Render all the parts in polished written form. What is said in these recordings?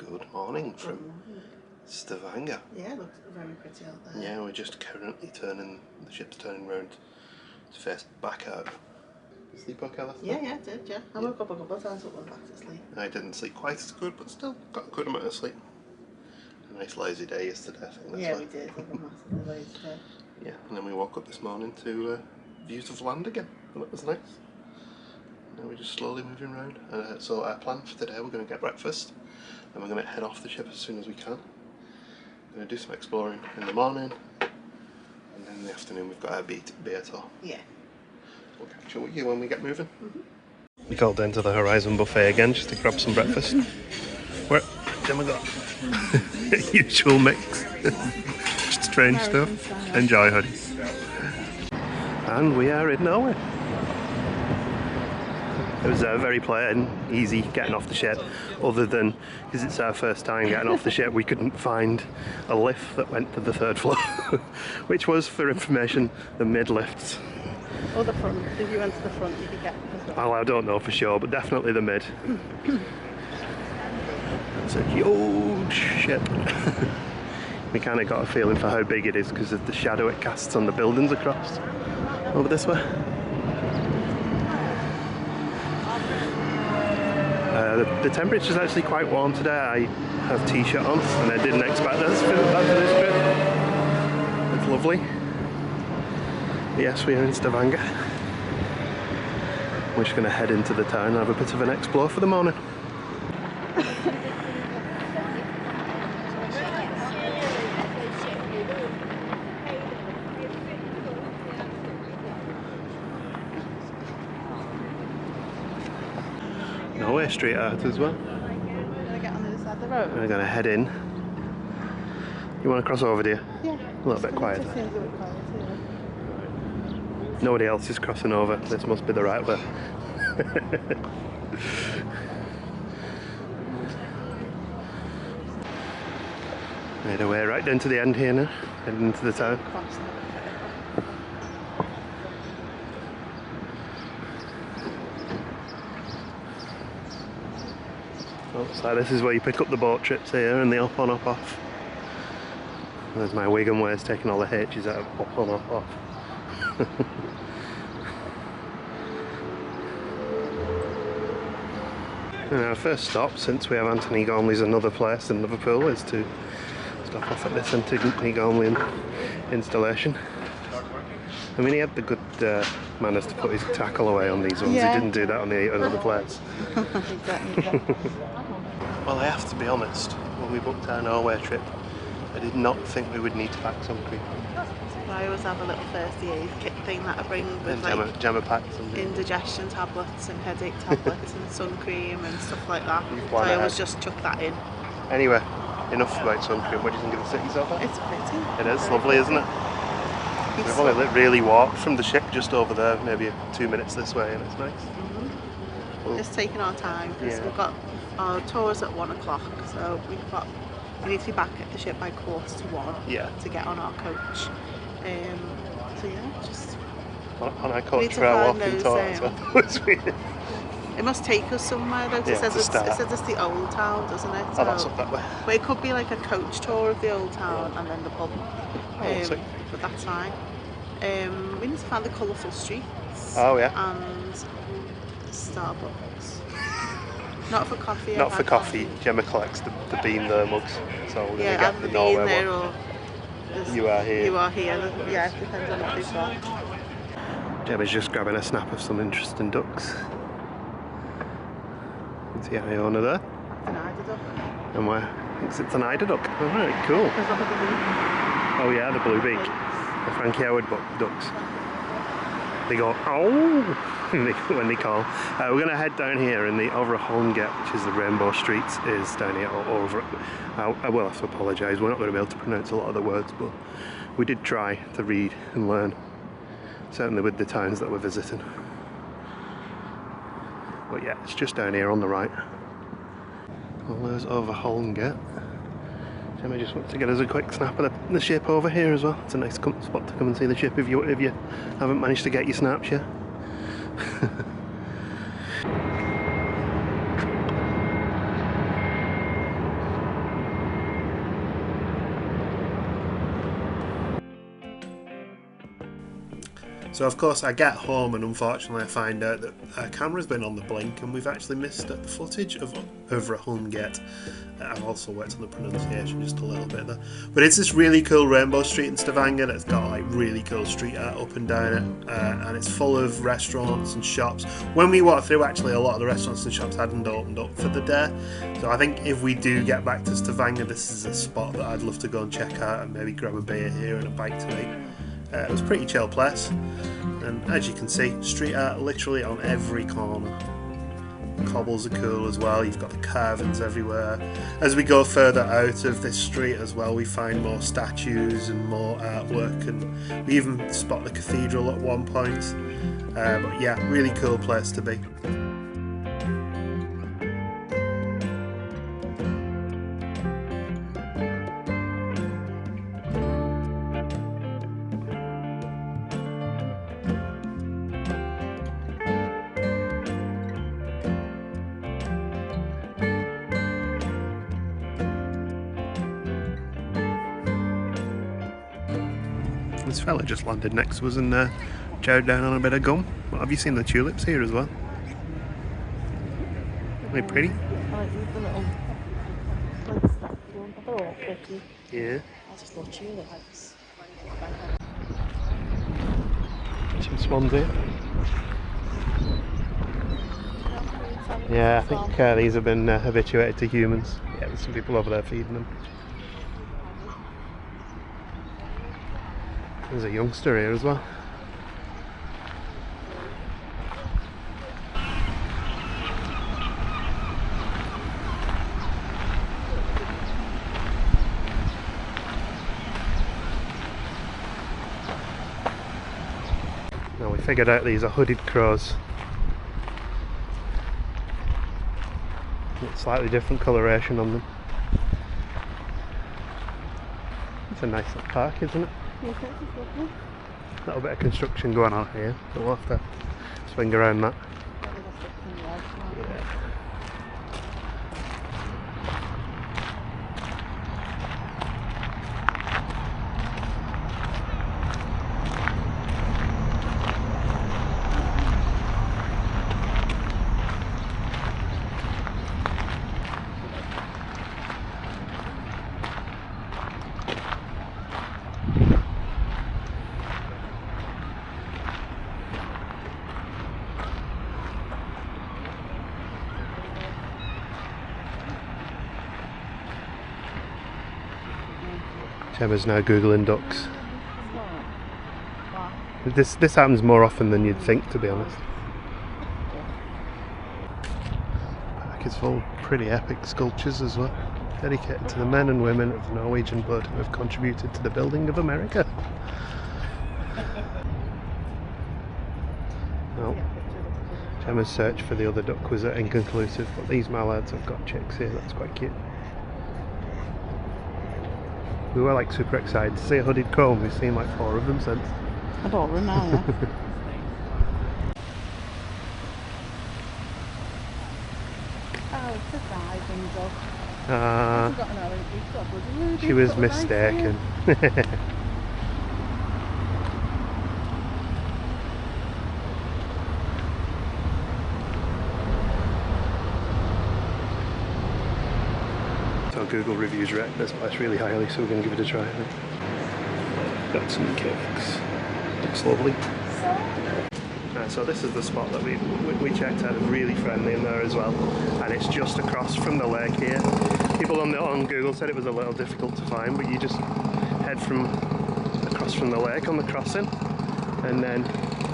Good morning from Stavanger. Yeah, it looks very pretty out there. Yeah, we're just currently the ship's turning round to face back out. Sleep okay last night? Yeah, I did, yeah. I woke up a couple of times but went back to sleep. I didn't sleep quite as good, but still got a good amount of sleep. A nice lazy day yesterday, I think that's yeah, why. we did, like a massively lazy day. Yeah, and then we woke up this morning to views of land again, and that was nice. Now we're just slowly moving around. So our plan for today, we're going to get breakfast, and we're going to head off the ship as soon as we can. We're going to do some exploring in the morning, and then in the afternoon we've got our beer tour. Yeah. We'll catch up with you when we get moving. We called down to the Horizon buffet again just to grab some breakfast. Then we got usual mix, just strange stuff. Enjoy, honey. And we are in Norway. It was very plain, easy getting off the ship, other than because it's our first time getting off the ship, we couldn't find a lift that went to the third floor, which was, for information, the mid-lifts. Or the front. If you went to the front, you could get as well. Well, I don't know for sure, but definitely the mid. It's a huge ship. We kind of got a feeling for how big it is because of the shadow it casts on the buildings across. Over this way. The temperature is actually quite warm today. I have t-shirt on and I didn't expect that for this trip. It's lovely. Yes, we are in Stavanger. We're just going to head into the town and have a bit of an explore for the morning. Norway street art as well. We're going to get on the other side of the road. We're going to head in. You want to cross over, dear? Yeah. A little bit quieter. Nobody else is crossing over. This must be the right way. Made our way right down to the end here now, heading into the town. Oh, so this is where you pick up the boat trips here and the up on, up off. There's my wig and wares taking all the H's out of up on, up off. And our first stop, since we have Anthony Gormley's Another Place in Liverpool, is to stop off at this Anthony Gormley installation. I mean, he had the good manners to put his tackle away on these ones. Yeah. He didn't do that on the Another Place. Exactly. Well, I have to be honest, when we booked our Norway trip, I did not think we would need to pack sun cream. I always have a little first aid kit thing that I bring with like Gemma packs and indigestion tablets and headache tablets and sun cream and stuff like that. So I I always just chuck that in. Anyway, enough about sun cream. What do you think of the city so far? It's pretty. It is lovely, isn't it? We've only really walked from the ship just over there, maybe 2 minutes this way, and it's nice. Just taking our time because we've got our tours at 1 o'clock, so we need to be back at the ship by 1:45 to get on our coach. So yeah, just on our coach for our walking tour as well. It's weird. It must take us somewhere though, because it says it's the old town, doesn't it? Oh, that's up that way. But it could be like a coach tour of the old town and then the pub. But that's fine. We need to find the colourful streets. Oh yeah. And Starbucks. Not for coffee. Not for coffee. Gemma collects the Bean there mugs, so we're going to get the Norway one. You are here. You are here. Yeah, it depends on what they've got. Gemma's just grabbing a snap of some interesting ducks. You can see Iona there. It's an eider duck. And where? It's an eider duck. Alright, cool. Oh yeah, the blue beak. The Frankie Howard ducks. They go, oh, when they call. We're going to head down here in the Overholm Gate, which is the Rainbow Streets, is down here over. I will have to apologise, we're not going to be able to pronounce a lot of the words, but we did try to read and learn, certainly with the towns that we're visiting. But yeah, it's just down here on the right. Well, there's Overholm Gate. Gemma just wants to get us a quick snap of the ship over here as well. It's a nice spot to come and see the ship if you haven't managed to get your snaps yet. So of course I get home and unfortunately I find out that our camera's been on the blink and we've actually missed the footage of over home gate. I've also worked on the pronunciation just a little bit there. But it's this really cool rainbow street in Stavanger that's got like really cool street art up and down it, and it's full of restaurants and shops. When we walked through, actually a lot of the restaurants and shops hadn't opened up for the day. So I think if we do get back to Stavanger, this is a spot that I'd love to go and check out and maybe grab a beer here and a bite to eat. It was a pretty chill place, and as you can see, street art literally on every corner. Cobbles are cool as well, you've got the carvings everywhere. As we go further out of this street as well, we find more statues and more artwork, and we even spot the cathedral at one point. But yeah, really cool place to be. This fella just landed next to us and chowed down on a bit of gum. Well, have you seen the tulips here as well? Aren't they pretty? I like the little statue. I thought they were pretty. Yeah. I just love tulips. Some swans here. Yeah, I think these have been habituated to humans. Yeah, there's some people over there feeding them. There's a youngster here as well. Now we figured out these are hooded crows. It's slightly different coloration on them. It's a nice little park, isn't it? A little bit of construction going on here, but we'll have to swing around that. Yeah. Gemma's now googling ducks. This happens more often than you'd think, to be honest. The park is full of pretty epic sculptures as well, dedicated to the men and women of Norwegian blood who have contributed to the building of America. Well, Gemma's search for the other duck was inconclusive, but these mallards have got chicks here. That's quite cute. We were like super excited to see a hooded crow, and we've seen like 4 of them since. I don't remember. Oh, it's a diving dog. She was mistaken. So Google reviews rate this place really highly, so we're going to give it a try. Got some cakes. Looks lovely. So this is the spot that we checked out. It's really friendly in there as well, and it's just across from the lake here. People on Google said it was a little difficult to find, but you just head across from the lake on the crossing, and then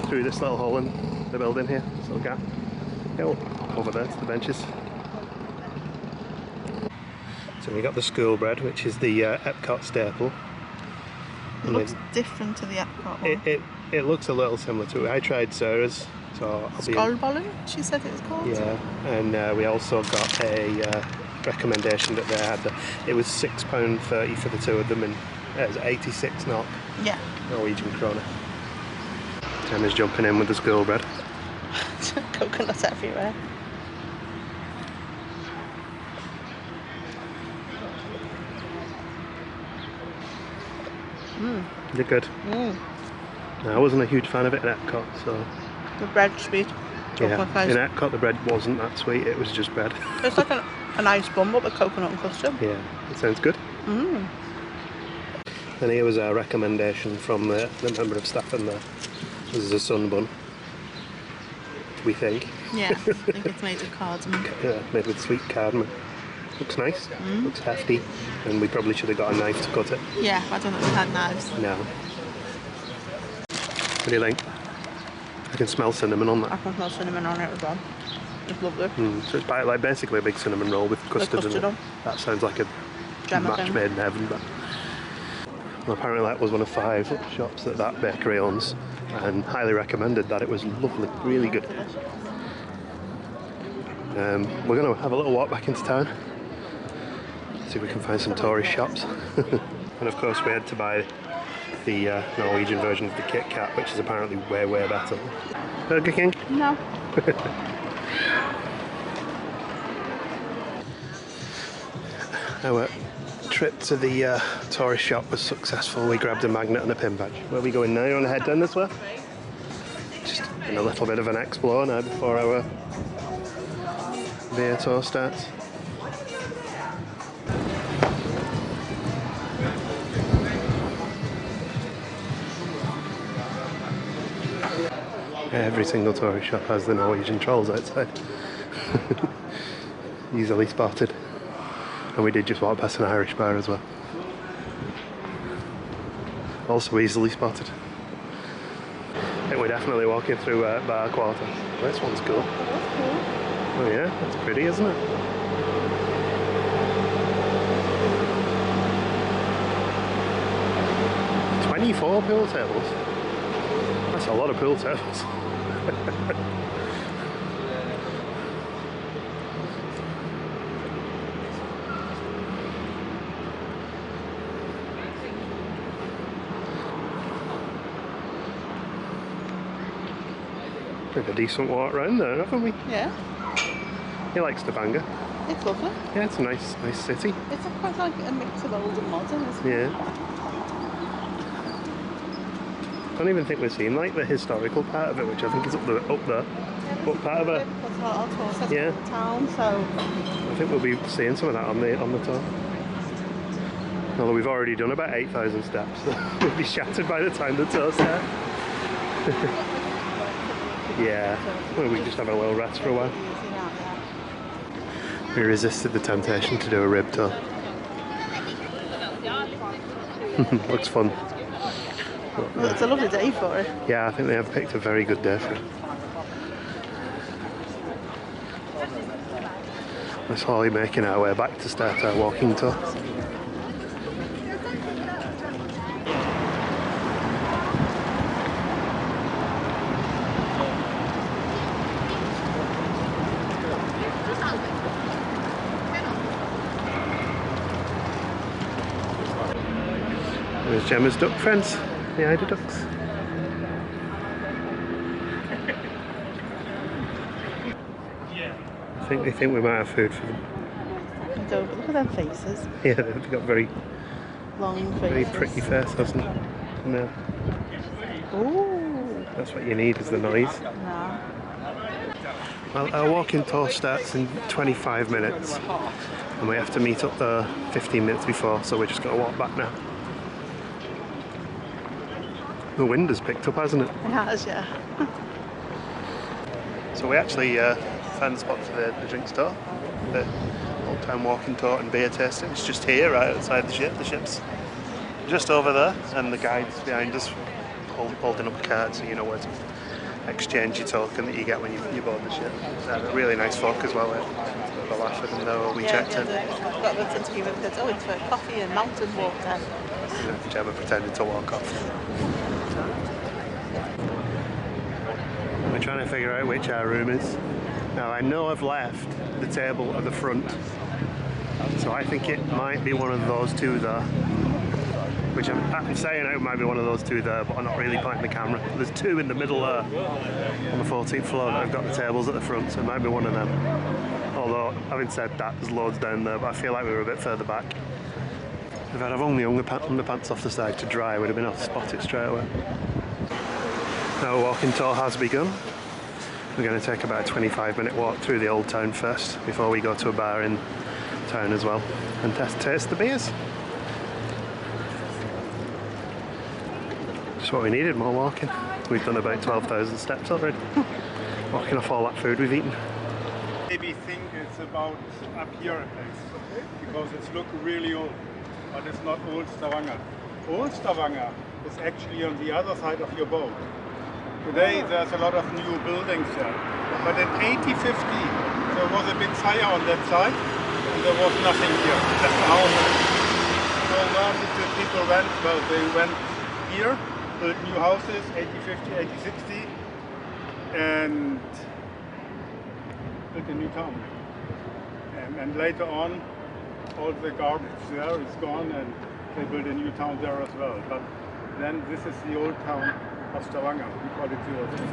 through this little hole in the building here, this little gap. Yeah, over there to the benches. So we got the school bread, which is the Epcot staple. It looks different to the Epcot one. It looks a little similar to it. I tried Sarah's, so I'll be... Skålbollen, she said it was called. Yeah, and we also got a recommendation that they had. It was £6.30 for the 2 of them, and it was 86 NOK. Yeah. Norwegian krona. Emma's jumping in with the school bread. Coconuts everywhere. They're good. I wasn't a huge fan of it in Epcot, so... The bread sweet. Yeah, in Epcot the bread wasn't that sweet, it was just bread. It's like a nice bun but with coconut and custard. Yeah, it sounds good. Mm. And here was our recommendation from the member of staff in there. This is a sun bun, we think. Yeah, I think it's made of cardamom. Yeah, made with sweet cardamom. Looks nice, looks hefty, and we probably should have got a knife to cut it. Yeah, I don't think we had knives. No. What do you think? I can smell cinnamon on that. I can smell cinnamon on it as well. It's lovely. So it's like basically a big cinnamon roll with custard in it. On. That sounds like a Gem match made in heaven. But well, apparently that was one of 5 shops that bakery owns, and highly recommended that. It was lovely, really good. We're going to have a little walk back into town, see if we can find some tourist shops. And of course we had to buy the Norwegian version of the Kit Kat, which is apparently way, way better. Burger King? No. Our trip to the tourist shop was successful. We grabbed a magnet and a pin badge. Where are we going now? You want to head down this way? Just in a little bit of an explore now before our beer tour starts. Every single tourist shop has the Norwegian trolls outside. Easily spotted. And we did just walk past an Irish bar as well. Also easily spotted. I think we're definitely walking through Bar Quarter. This one's cool. That's cool. Oh yeah, that's pretty, isn't it? "24 pool tables? That's a lot of pool tables." We've had a decent walk around there, haven't we? Yeah. He likes Stavanger. It's lovely. Yeah, it's a nice city. It's quite like a mix of old and modern, isn't it? Yeah. I don't even think we've seen like the historical part of it, which I think is up there. What part of it? Our tour says Yeah. the town, so I think we'll be seeing some of that on the tour. Although we've already done about 8,000 steps, so we'll be shattered by the time the tour starts. Yeah, well, we can just have a little rest for a while. We resisted the temptation to do a rib tour. Looks fun. well, it's a lovely day for it. Yeah, I think they have picked a very good day for it. We're slowly making our way back to start our walking tour. There's Gemma's duck friends, the eider ducks. I think they think we might have food for them. Don't look at their faces. Yeah, they've got very Long faces. very pretty face, hasn't it? No. Ooh. That's what you need, is the noise. No. Well, our walking tour starts in 25 minutes and we have to meet up there 15 minutes before, so we're just going to walk back now. The wind has picked up, hasn't it? It has, yeah. So we actually found the spot for the drink store, the Old Town walking tour and beer tasting. It's just here, right outside the ship. The ship's just over there, and the guide's behind us holding up a card so you know where to exchange your token that you get when you board the ship. Really nice folk as well. We had a bit of a laugh with them though when we checked in. Got the interview with kids. Oh, it's for coffee and mountain water. Gemma pretended to walk off. We're trying to figure out which our room is. Now I know I've left the table at the front, so I think it might be one of those two there. Which I'm saying it might be one of those two there, but I'm not really pointing the camera. There's two in the middle there on the 14th floor that have got the tables at the front, so it might be one of them. Although, having said that, there's loads down there, but I feel like we were a bit further back. If I'd have only underpants off the side to dry, I would have been able to spot it straight away. Our walking tour has begun. We're going to take about a 25-minute walk through the old town first before we go to a bar in town as well and taste the beers. Just what we needed, more walking. We've done about 12,000 steps already. Walking off all that food we've eaten. Maybe think it's about up here a place, because it's look really old, but it's not old Stavanger. Old Stavanger is actually on the other side of your boat. Today there's a lot of new buildings there, but in 1850 there was a big fire on that side and there was nothing here, just a house. So where did the people went? Well, they went here, built new houses, 1850, 1860, and built a new town. And later on, all the garbage there is gone and they built a new town there as well. But then this is the old town of Stavanger. We call it the old town.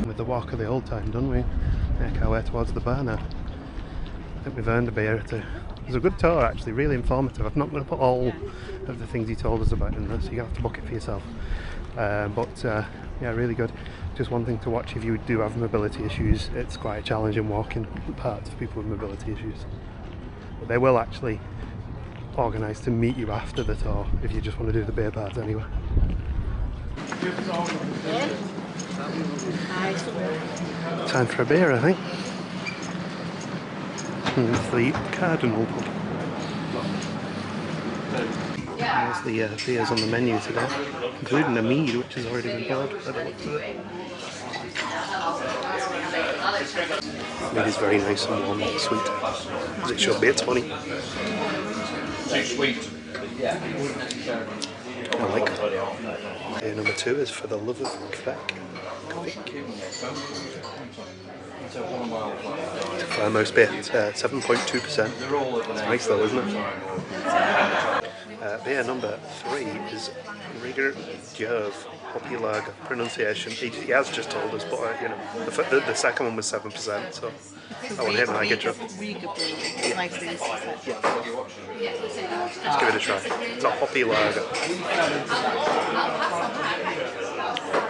With the walk of the old town done, we make our way towards the bar now. I think we've earned a beer or two. It was a good tour actually, really informative. I'm not going to put all of the things he told us about in this, so you have to book it for yourself. Yeah, really good. Just one thing to watch if you do have mobility issues, it's quite a challenging walking part for people with mobility issues. But they will actually organise to meet you after the tour if you just want to do the beer part anyway. Time for a beer, I think. It's the Cardinal pub. There's the beers on the menu today, including a mead, which has already been poured. Mead is very nice and warm and sweet, as it should be. It's funny. I like it. Beer number 2 is For the Love of Quebec. It's a Fairmost beer. It's 7.2%. It's nice though, isn't it? Beer number 3 is Rigger Djerv Hoppy Lager. Pronunciation, he has just told us, but you know, the second one was 7%, so I want him like a drop. Let's give it a try. It's a hoppy lager.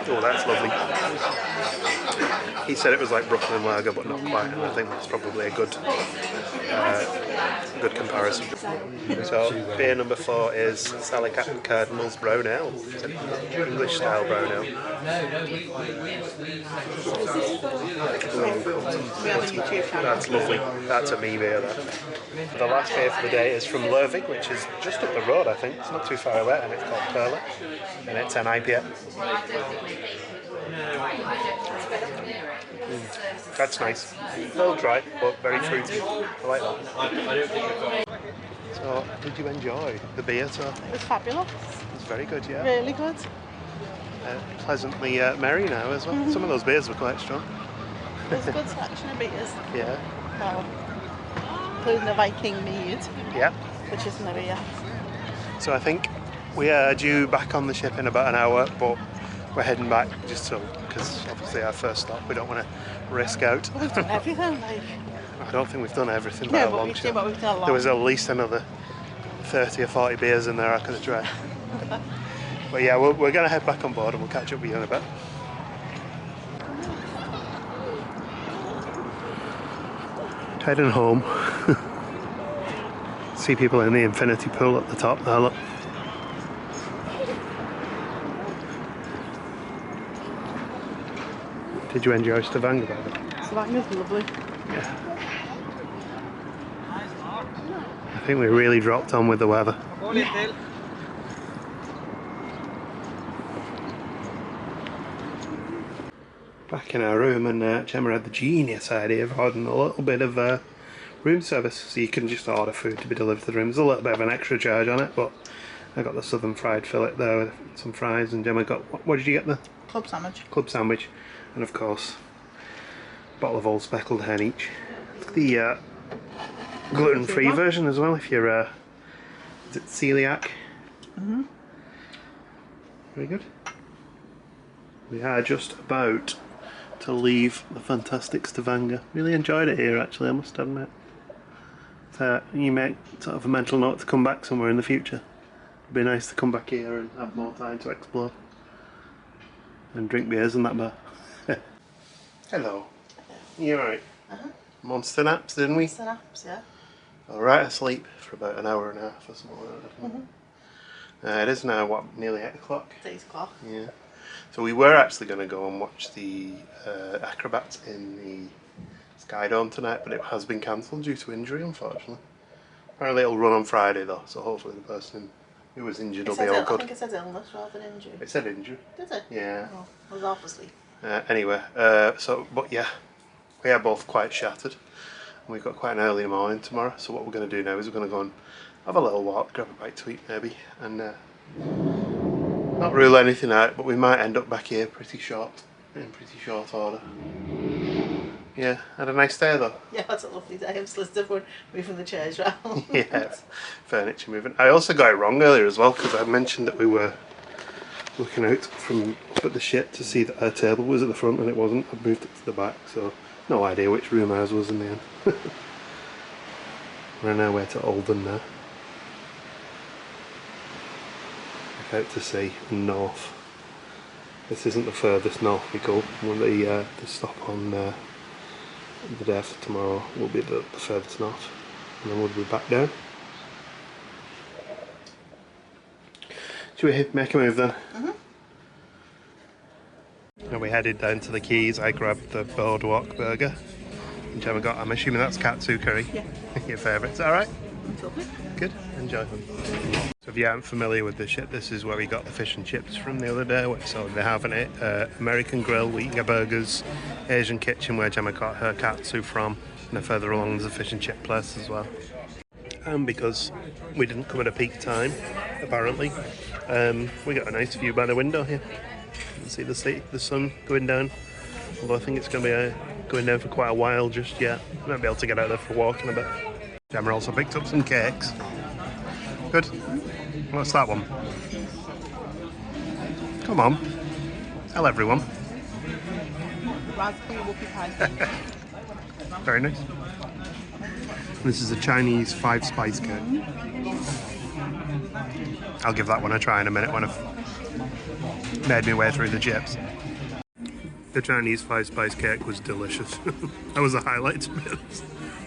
Oh, that's lovely. He said it was like Brooklyn lager, but not quite, and I think that's probably a good comparison. So, beer number 4 is Sally Cardinal's Brown Ale. It's an English style brown ale. That's lovely. That's a me beer, that. The last beer for the day is from Lervig, which is just up the road, I think. It's not too far away, and it's called Perla, and it's an IPA. That's nice. A little dry, but very fruity. I like that. So, did you enjoy the beer tour? It was fabulous. It was very good, yeah. Really good. Pleasantly merry now as well. Some of those beers were quite strong. There's a good selection of beers. Yeah. Well, including the Viking mead. Yeah. Which isn't a beer. So I think we are due back on the ship in about an hour, but we're heading back just so, because obviously our first stop, we don't want to risk out. We've done everything, like. I don't think we've done everything by a long shot. We've done a lot. There was at least another 30 or 40 beers in there I could have tried. But yeah, we're going to head back on board and we'll catch up with you in a bit. Heading home. See people in the infinity pool at the top there, look. Did you enjoy Stavanger, by the way? Stavanger's lovely. Yeah. I think we really dropped on with the weather. back in our room, and Gemma had the genius idea of ordering a little bit of room service, so you can just order food to be delivered to the room. There's a little bit of an extra charge on it, but I got the southern fried fillet there with some fries, and Gemma got, what did you get there? Club sandwich. Club sandwich, and of course a bottle of old speckled hen each. The gluten-free version as well if you're is it celiac. Very good. We are just about to leave the fantastic Stavanger. Really enjoyed it here actually, I must admit. So you make sort of a mental note to come back somewhere in the future. It'd be nice to come back here and have more time to explore. And drink beers in that bar. Hello. You alright? Monster naps, didn't we? Monster naps, yeah. Alright, asleep for about an hour and a half or something like that. It is now, what, nearly 8 o'clock? It's 8 o'clock. Yeah. So we were actually going to go and watch the acrobats in the Sky Dome tonight, but it has been cancelled due to injury, unfortunately. Apparently it'll run on Friday though, so hopefully the person who was injured will be all good. I think it said illness rather than injury. It said injury. Did it? Yeah. Oh, I was half asleep. Anyway, but yeah, we are both quite shattered. And we've got quite an early morning tomorrow, so what we're going to do now is we're going to go and have a little walk, grab a bite to eat maybe, and not rule anything out, but we might end up back here in pretty short order. Yeah, had a nice day though. Yeah, it's a lovely day. I'm solicited for moving the chairs around. Yeah, furniture moving. I also got it wrong earlier as well, because I mentioned that we were looking out from up at the ship to see that our table was at the front and it wasn't. I've moved it to the back, so no idea which room ours was in the end. We're on our way to Olden now. Back out to sea and north. This isn't the furthest north we go. The stop on the day after tomorrow will be the furthest north, and then we'll be back down. Should we make a move then? And we headed down to the quays. I grabbed the boardwalk burger, and Gemma got, I'm assuming that's katsu curry. Yeah. Your favourite. Is that alright? Good. Enjoy. So if you aren't familiar with the ship, this is where we got the fish and chips from the other day. So they have an American grill where you can get burgers, Asian kitchen where Gemma got her katsu from, and further along there's a fish and chip place as well. And because we didn't come at a peak time, apparently, we got a nice view by the window here. You can see the sun going down, although I think it's going to be going down for quite a while just yet. We might be able to get out there for a walk in a bit. Gemma also picked up some cakes. Good. What's that one? Come on. Tell everyone. Raspberry whoopie pie. Very nice. This is a Chinese 5-spice cake. I'll give that one a try in a minute when I've made my way through the chips. The Chinese 5-spice cake was delicious. That was a highlight to me.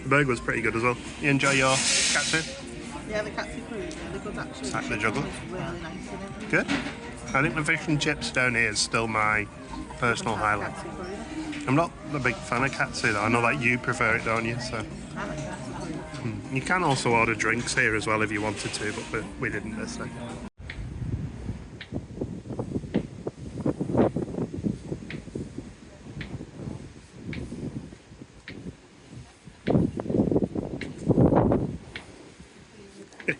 The burger was pretty good as well. You enjoy your katsu? Yeah, the katsu curry is really good actually. It's like the juggle. It's really nice in it. Good. I think the fish and chips down here is still my personal highlight. I'm not a big fan of katsu though. I know that you prefer it, don't you? So I like katsu curry. you can also order drinks here as well if you wanted to, but we didn't this time.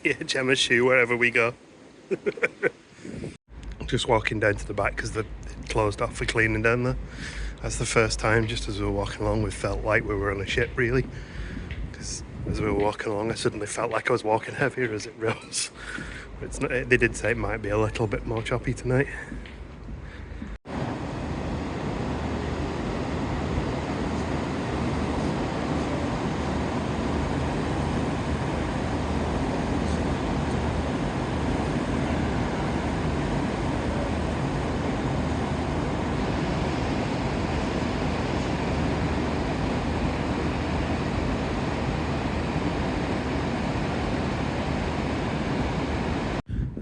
Yeah, Gemma's shoe wherever we go. Just walking down to the back because they closed off for cleaning down there. That's the first time, just as we were walking along, we felt like we were on a ship really. Because as we were walking along, I suddenly felt like I was walking heavier as it rose. But it's not, they did say it might be a little bit more choppy tonight.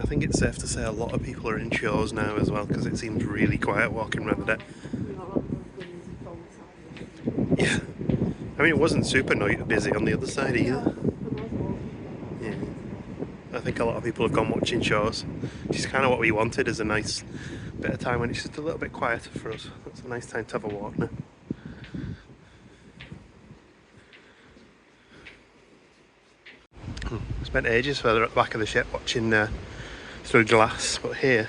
I think it's safe to say a lot of people are in Fjords now as well, because it seems really quiet walking around the deck. Yeah, I mean it wasn't super busy on the other side either. Yeah, I think a lot of people have gone watching shows, which is kind of what we wanted, is a nice bit of time when it's just a little bit quieter for us. It's a nice time to have a walk now. Spent ages further at the back of the ship watching through glass, but here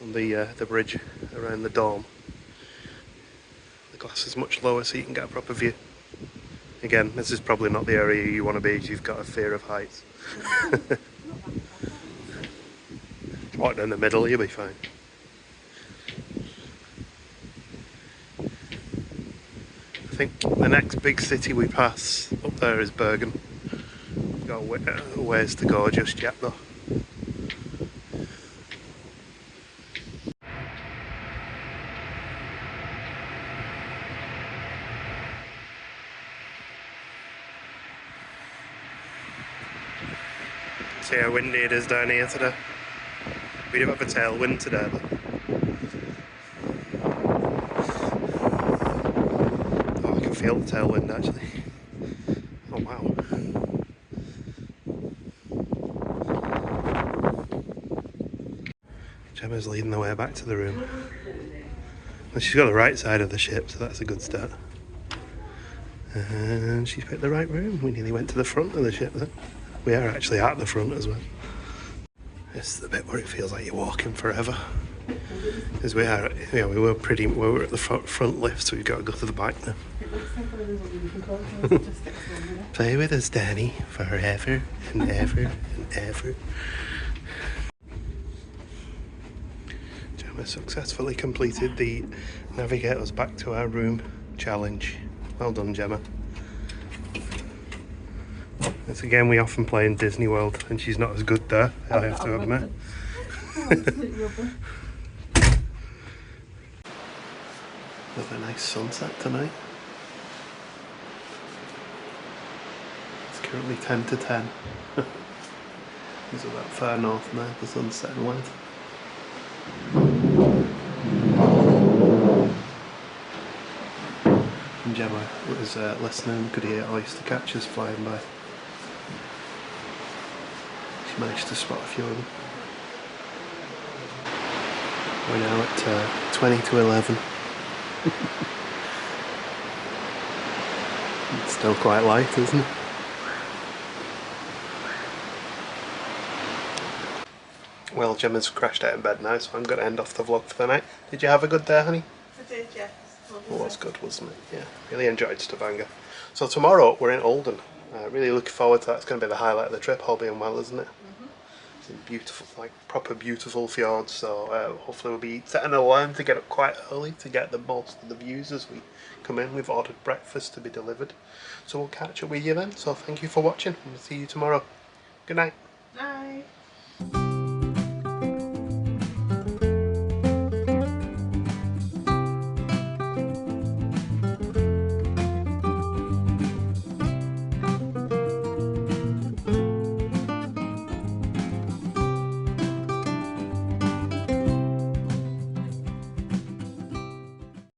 on the bridge around the dome, the glass is much lower so you can get a proper view. Again, this is probably not the area you want to be if you've got a fear of heights. Walk down the middle, you'll be fine. I think the next big city we pass up there is Bergen. Got a ways to go just yet though. See how windy it is down here today. We do have a tailwind today though. Oh, I can feel the tailwind actually. Oh wow. Gemma's leading the way back to the room. And she's got the right side of the ship, so that's a good start. And she's picked the right room. We nearly went to the front of the ship then. We are actually at the front as well. This is the bit where it feels like you're walking forever. Because we are, we were at the front lift, so we've got to go to the back now. Play with us, Danny, forever and ever and ever. Gemma successfully completed the Navigate Us Back to Our Room challenge. Well done, Gemma. It's a game we often play in Disney World, and she's not as good there, I have to admit. Another nice sunset tonight. It's currently 10 to 10. It's about far north now, the sun's setting wide. And Gemma was listening, could hear oyster catchers flying by. She managed to spot a few of them. We're now at 20 to 11. It's still quite light, isn't it? Well, Gemma's crashed out in bed now, so I'm going to end off the vlog for the night. Did you have a good day, honey? I did, yes. It was good, wasn't it? Yeah, really enjoyed Stavanger. So tomorrow we're in Olden. Really looking forward to that. It's going to be the highlight of the trip, all being well, isn't it? It's in beautiful, like proper beautiful fjords. So hopefully we'll be setting an alarm to get up quite early to get the most of the views as we come in. We've ordered breakfast to be delivered. So we'll catch up with you then. So thank you for watching and we'll see you tomorrow. Good night. Night.